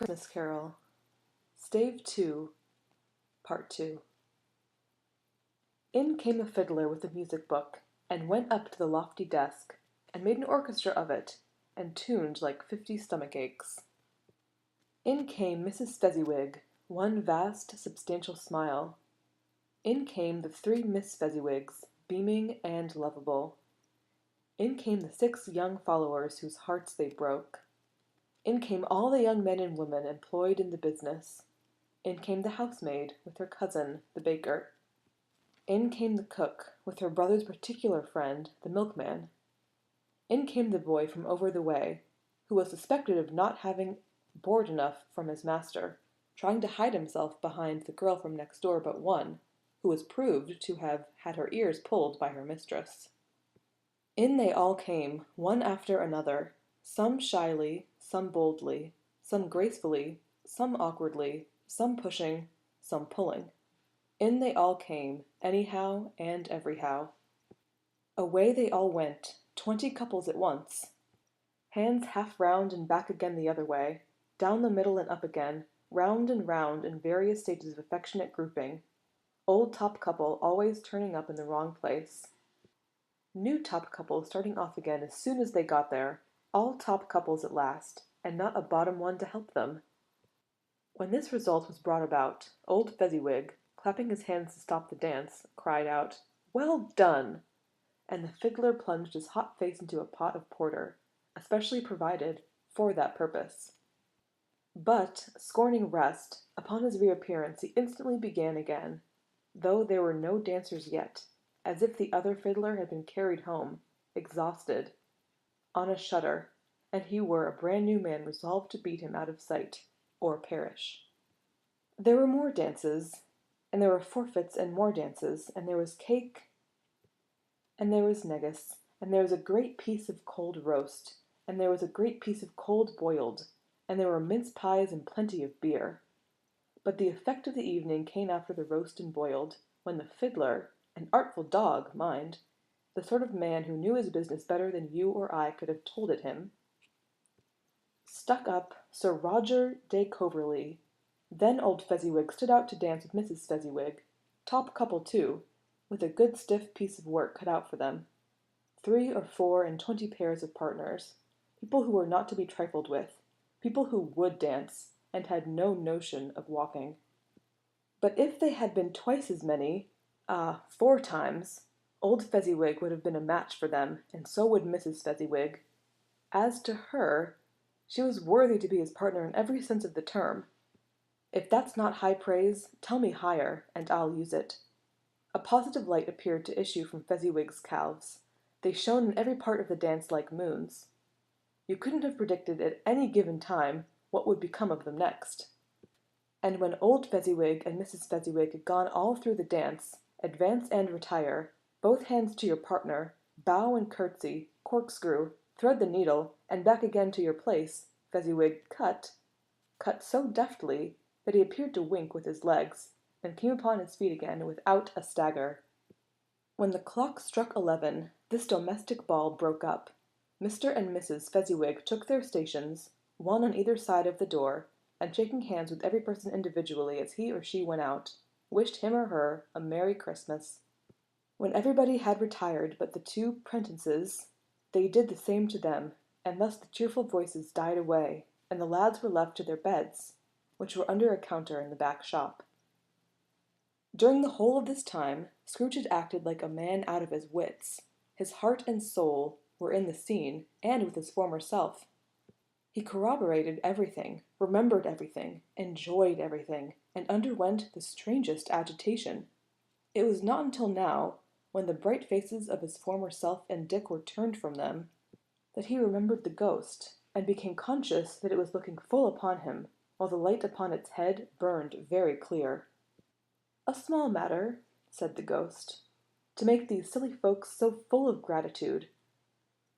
Christmas Carol, Stave 2, Part 2. In came the fiddler with the music book, and went up to the lofty desk, and made an orchestra of it, and tuned like 50 stomach aches. In came Mrs. Fezziwig, one vast, substantial smile. In came the 3 Miss Fezziwigs, beaming and lovable. In came the 6 young followers whose hearts they broke. In came all the young men and women employed in the business. In came the housemaid, with her cousin, the baker. In came the cook, with her brother's particular friend, the milkman. In came the boy from over the way, who was suspected of not having board enough from his master, trying to hide himself behind the girl from next door but one, who was proved to have had her ears pulled by her mistress. In they all came, one after another, some shyly, some boldly, some gracefully, some awkwardly, some pushing, some pulling. In they all came, anyhow and everyhow. Away they all went, 20 couples at once, hands half round and back again the other way, down the middle and up again, round and round in various stages of affectionate grouping, old top couple always turning up in the wrong place, new top couple starting off again as soon as they got there, all top couples at last, and not a bottom one to help them. When this result was brought about, old Fezziwig, clapping his hands to stop the dance, cried out, "Well done!" and the fiddler plunged his hot face into a pot of porter, especially provided for that purpose. But, scorning rest, upon his reappearance he instantly began again, though there were no dancers yet, as if the other fiddler had been carried home, exhausted, on a shutter, and he were a brand-new man resolved to beat him out of sight, or perish. There were more dances, and there were forfeits and more dances, and there was cake, and there was negus, and there was a great piece of cold roast, and there was a great piece of cold boiled, and there were mince pies and plenty of beer. But the effect of the evening came after the roast and boiled, when the fiddler, an artful dog, mind, the sort of man who knew his business better than you or I could have told it him, stuck up Sir Roger de Coverley. Then old Fezziwig stood out to dance with Mrs. Fezziwig, top couple too, with a good stiff piece of work cut out for them, 3 or 4 and 20 pairs of partners, people who were not to be trifled with, people who would dance, and had no notion of walking. But if they had been twice as many, 4 times, old Fezziwig would have been a match for them, and so would Mrs. Fezziwig. As to her, she was worthy to be his partner in every sense of the term. If that's not high praise, tell me higher, and I'll use it. A positive light appeared to issue from Fezziwig's calves. They shone in every part of the dance like moons. You couldn't have predicted at any given time what would become of them next. And when old Fezziwig and Mrs. Fezziwig had gone all through the dance, advance and retire, both hands to your partner, bow and curtsy, corkscrew, thread the needle, and back again to your place, Fezziwig cut so deftly that he appeared to wink with his legs, and came upon his feet again without a stagger. When the clock struck 11, this domestic ball broke up. Mr. and Mrs. Fezziwig took their stations, one on either side of the door, and shaking hands with every person individually as he or she went out, wished him or her a Merry Christmas. When everybody had retired but the 2 prentices, they did the same to them, and thus the cheerful voices died away, and the lads were left to their beds, which were under a counter in the back shop. During the whole of this time, Scrooge had acted like a man out of his wits. His heart and soul were in the scene, and with his former self. He corroborated everything, remembered everything, enjoyed everything, and underwent the strangest agitation. It was not until now, when the bright faces of his former self and Dick were turned from them, that he remembered the ghost, and became conscious that it was looking full upon him, while the light upon its head burned very clear. "A small matter," said the ghost, "to make these silly folks so full of gratitude."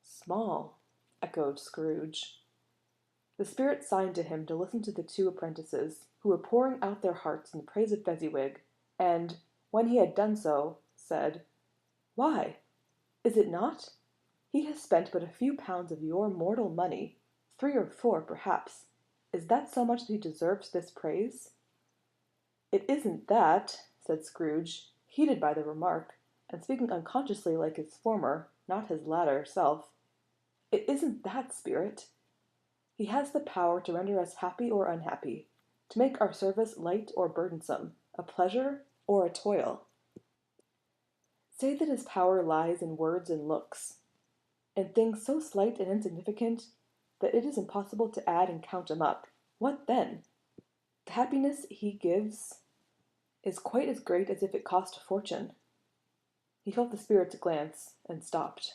"Small," echoed Scrooge. The spirit signed to him to listen to the 2 apprentices, who were pouring out their hearts in praise of Fezziwig, and, when he had done so, said, "Why? Is it not? He has spent but a few pounds of your mortal money, 3 or 4 perhaps, Is that so much that he deserves this praise? It isn't that, said Scrooge, heated by the remark, and speaking unconsciously like his former, not his latter, self. It isn't that, Spirit. He has the power to render us happy or unhappy, to make our service light or burdensome, a pleasure or a toil. Say that his power lies in words and looks, in things so slight and insignificant that it is impossible to add and count them up. What then? The happiness he gives is quite as great as if it cost a fortune. He felt the spirit's glance, and stopped.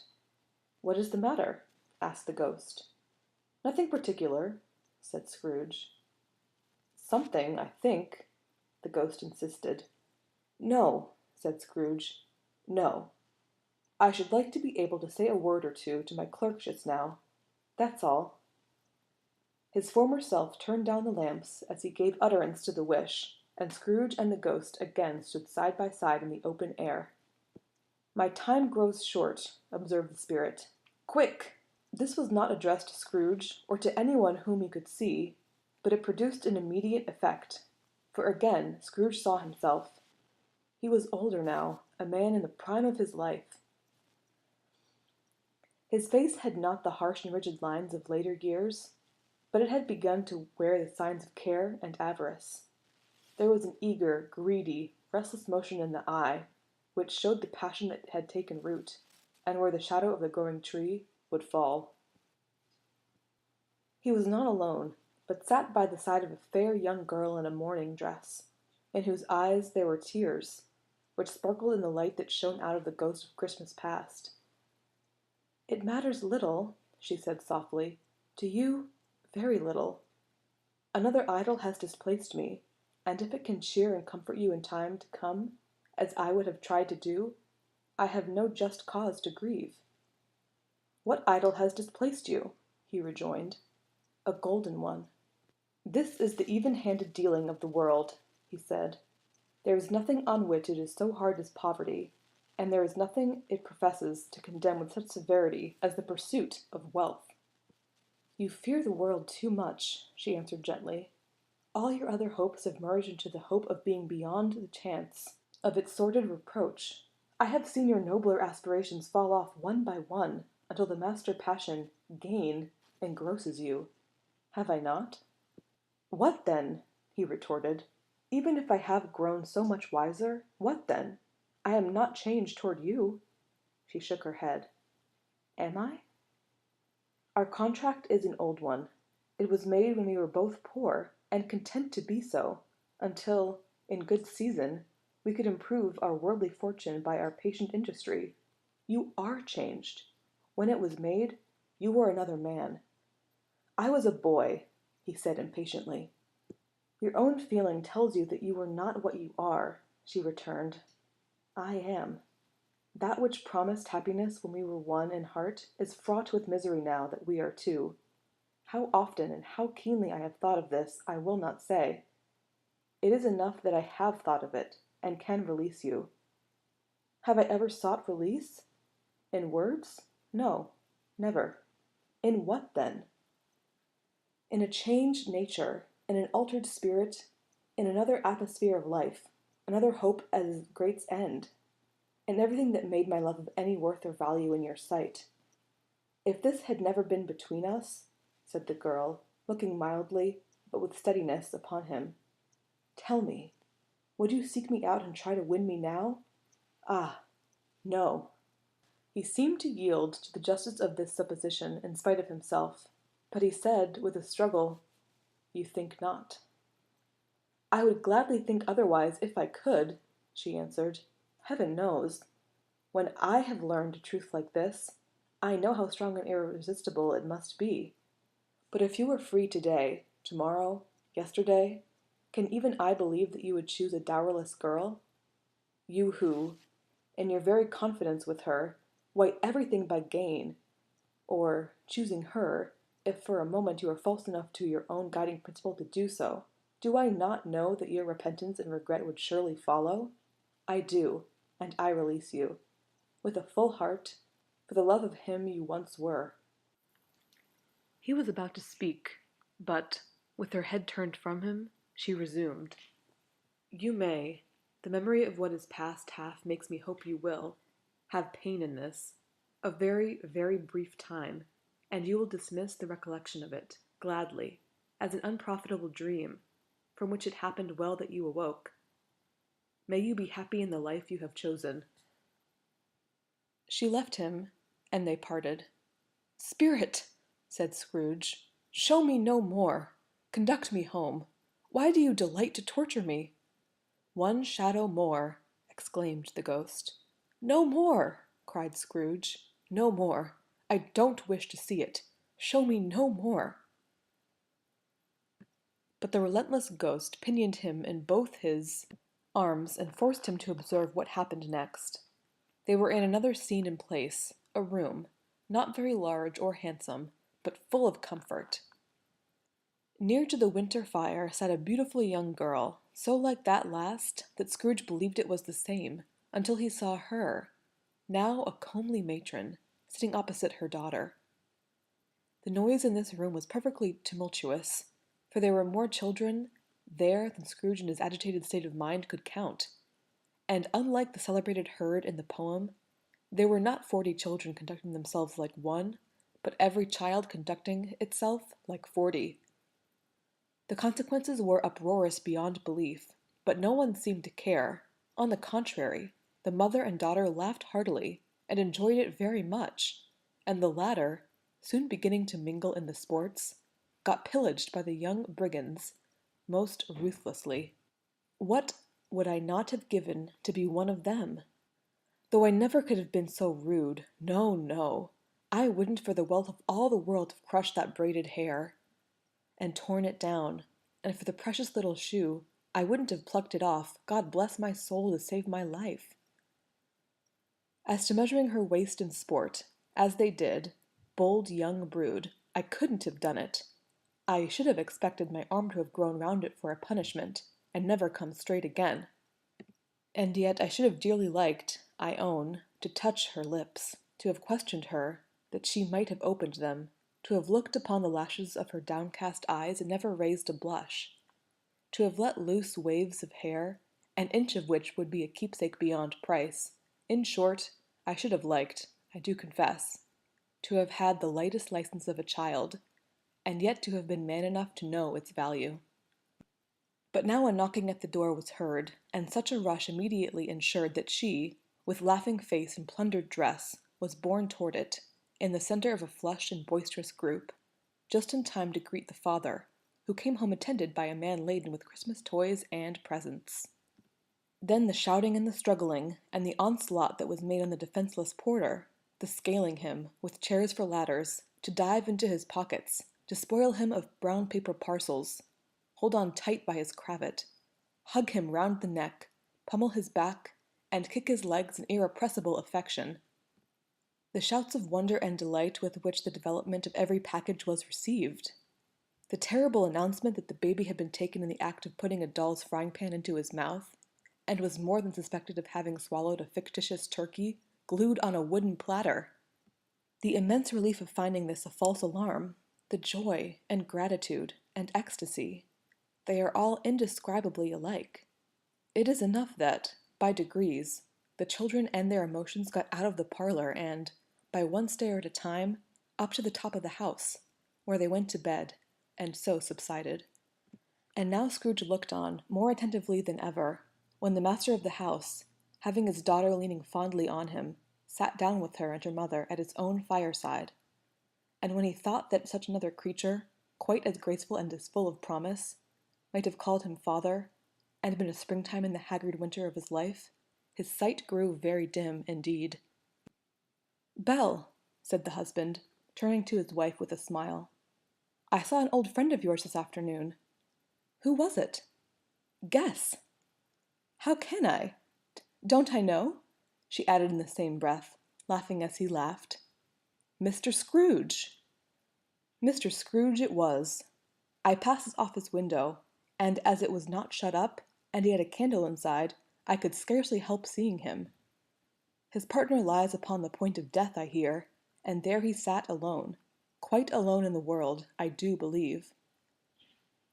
What is the matter? Asked the ghost. Nothing particular, said Scrooge. Something, I think, the ghost insisted. No, said Scrooge. No. I should like to be able to say a word or two to my clerk just now. That's all. His former self turned down the lamps as he gave utterance to the wish, and Scrooge and the ghost again stood side by side in the open air. My time grows short, observed the spirit. Quick! This was not addressed to Scrooge, or to anyone whom he could see, but it produced an immediate effect, for again Scrooge saw himself. He was older now, a man in the prime of his life. His face had not the harsh and rigid lines of later years, but it had begun to wear the signs of care and avarice. There was an eager, greedy, restless motion in the eye, which showed the passion that had taken root, and where the shadow of the growing tree would fall. He was not alone, but sat by the side of a fair young girl in a mourning dress, in whose eyes there were tears, which sparkled in the light that shone out of the ghost of Christmas past. It matters little, she said softly, to you, very little. Another idol has displaced me, and if it can cheer and comfort you in time to come, as I would have tried to do, I have no just cause to grieve. What idol has displaced you? He rejoined. A golden one. This is the even-handed dealing of the world, he said. There is nothing on which it is so hard as poverty, and there is nothing it professes to condemn with such severity as the pursuit of wealth. You fear the world too much, she answered gently. All your other hopes have merged into the hope of being beyond the chance of its sordid reproach. I have seen your nobler aspirations fall off one by one until the master passion, gain, engrosses you. Have I not? What then? He retorted. Even if I have grown so much wiser, what then? I am not changed toward you. She shook her head. Am I? Our contract is an old one. It was made when we were both poor, and content to be so, until, in good season, we could improve our worldly fortune by our patient industry. You are changed. When it was made, you were another man. I was a boy, he said impatiently. Your own feeling tells you that you are not what you are, she returned. I am. That which promised happiness when we were one in heart is fraught with misery now that we are two. How often and how keenly I have thought of this, I will not say. It is enough that I have thought of it, and can release you. Have I ever sought release? In words? No, never. In what then? In a changed nature, in an altered spirit, in another atmosphere of life, another hope as great's end, in everything that made my love of any worth or value in your sight. If this had never been between us, said the girl, looking mildly, but with steadiness, upon him, tell me, would you seek me out and try to win me now? Ah, no. He seemed to yield to the justice of this supposition in spite of himself, but he said, with a struggle, You think not. I would gladly think otherwise if I could, she answered. Heaven knows. When I have learned a truth like this, I know how strong and irresistible it must be. But if you were free today, tomorrow, yesterday, can even I believe that you would choose a dowerless girl? You who, in your very confidence with her, weigh everything by gain, or, choosing her, if for a moment you are false enough to your own guiding principle to do so, do I not know that your repentance and regret would surely follow? I do, and I release you, with a full heart, for the love of him you once were. He was about to speak, but, With her head turned from him, she resumed. You may, the memory of what is past half makes me hope you will, have pain in this, a very, very brief time, and you will dismiss the recollection of it, gladly, as an unprofitable dream, from which it happened well that you awoke. May you be happy in the life you have chosen. She left him, and they parted. Spirit, said Scrooge, show me no more. Conduct me home. Why do you delight to torture me? One shadow more, exclaimed the ghost. No more, cried Scrooge. No more. I don't wish to see it. Show me no more. But the relentless ghost pinioned him in both his arms and forced him to observe what happened next. They were in another scene and place, a room, not very large or handsome, but full of comfort. Near to the winter fire sat a beautiful young girl, so like that last that Scrooge believed it was the same, until he saw her, now a comely matron, sitting opposite her daughter. The noise in this room was perfectly tumultuous, for there were more children there than Scrooge in his agitated state of mind could count, and unlike the celebrated herd in the poem, there were not 40 children conducting themselves like one, but every child conducting itself like 40. The consequences were uproarious beyond belief, but no one seemed to care. On the contrary, the mother and daughter laughed heartily, and enjoyed it very much, and the latter, soon beginning to mingle in the sports, got pillaged by the young brigands most ruthlessly. What would I not have given to be one of them? Though I never could have been so rude, no, no, I wouldn't for the wealth of all the world have crushed that braided hair, and torn it down, and for the precious little shoe, I wouldn't have plucked it off, God bless my soul, to save my life. As to measuring her waist in sport, as they did, bold young brood, I couldn't have done it. I should have expected my arm to have grown round it for a punishment, and never come straight again. And yet I should have dearly liked, I own, to touch her lips, to have questioned her, that she might have opened them, to have looked upon the lashes of her downcast eyes and never raised a blush, to have let loose waves of hair, an inch of which would be a keepsake beyond price. In short, I should have liked, I do confess, to have had the lightest license of a child, and yet to have been man enough to know its value. But now a knocking at the door was heard, and such a rush immediately ensured that she, with laughing face and plundered dress, was borne toward it, in the center of a flushed and boisterous group, just in time to greet the father, who came home attended by a man laden with Christmas toys and presents. Then the shouting and the struggling, and the onslaught that was made on the defenseless porter, the scaling him, with chairs for ladders, to dive into his pockets, to spoil him of brown paper parcels, hold on tight by his cravat, hug him round the neck, pummel his back, and kick his legs in irrepressible affection. The shouts of wonder and delight with which the development of every package was received. The terrible announcement that the baby had been taken in the act of putting a doll's frying pan into his mouth, and was more than suspected of having swallowed a fictitious turkey glued on a wooden platter. The immense relief of finding this a false alarm, the joy and gratitude and ecstasy, they are all indescribably alike. It is enough that, by degrees, the children and their emotions got out of the parlor and, by one stair at a time, up to the top of the house, where they went to bed, and so subsided. And now Scrooge looked on, more attentively than ever, when the master of the house, having his daughter leaning fondly on him, sat down with her and her mother at his own fireside. And when he thought that such another creature, quite as graceful and as full of promise, might have called him father, and been a springtime in the haggard winter of his life, his sight grew very dim indeed. Belle, said the husband, turning to his wife with a smile, I saw an old friend of yours this afternoon. Who was it? Guess. How can I? Don't I know? She added in the same breath, laughing as he laughed. Mr. Scrooge. Mr. Scrooge it was. I passed his office window, and as it was not shut up, and he had a candle inside, I could scarcely help seeing him. His partner lies upon the point of death, I hear, and there he sat alone, quite alone in the world, I do believe.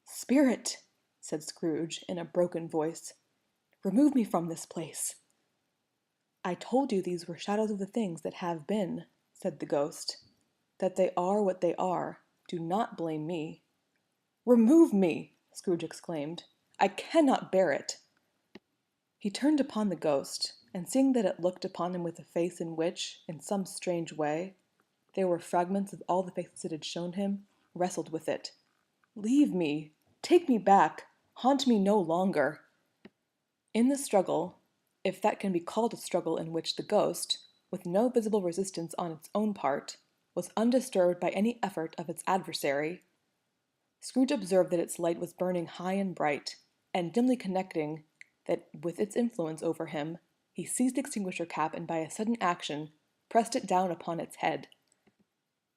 "Spirit," said Scrooge in a broken voice, "remove me from this place." "I told you these were shadows of the things that have been," said the ghost. "That they are what they are. Do not blame me." "Remove me!" Scrooge exclaimed. "I cannot bear it." He turned upon the ghost, and seeing that it looked upon him with a face in which, in some strange way, there were fragments of all the faces it had shown him, wrestled with it. "Leave me! Take me back! Haunt me no longer!" In the struggle, if that can be called a struggle in which the ghost, with no visible resistance on its own part, was undisturbed by any effort of its adversary, Scrooge observed that its light was burning high and bright, and dimly connecting that with its influence over him, he seized the extinguisher cap and by a sudden action pressed it down upon its head.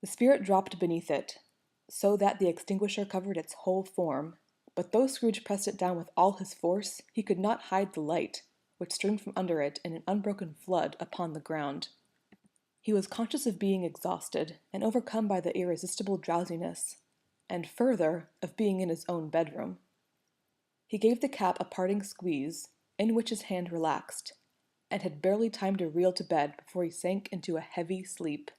The spirit dropped beneath it, so that the extinguisher covered its whole form, but though Scrooge pressed it down with all his force, he could not hide the light, which streamed from under it in an unbroken flood upon the ground. He was conscious of being exhausted, and overcome by the irresistible drowsiness, and further, of being in his own bedroom. He gave the cap a parting squeeze, in which his hand relaxed, and had barely time to reel to bed before he sank into a heavy sleep.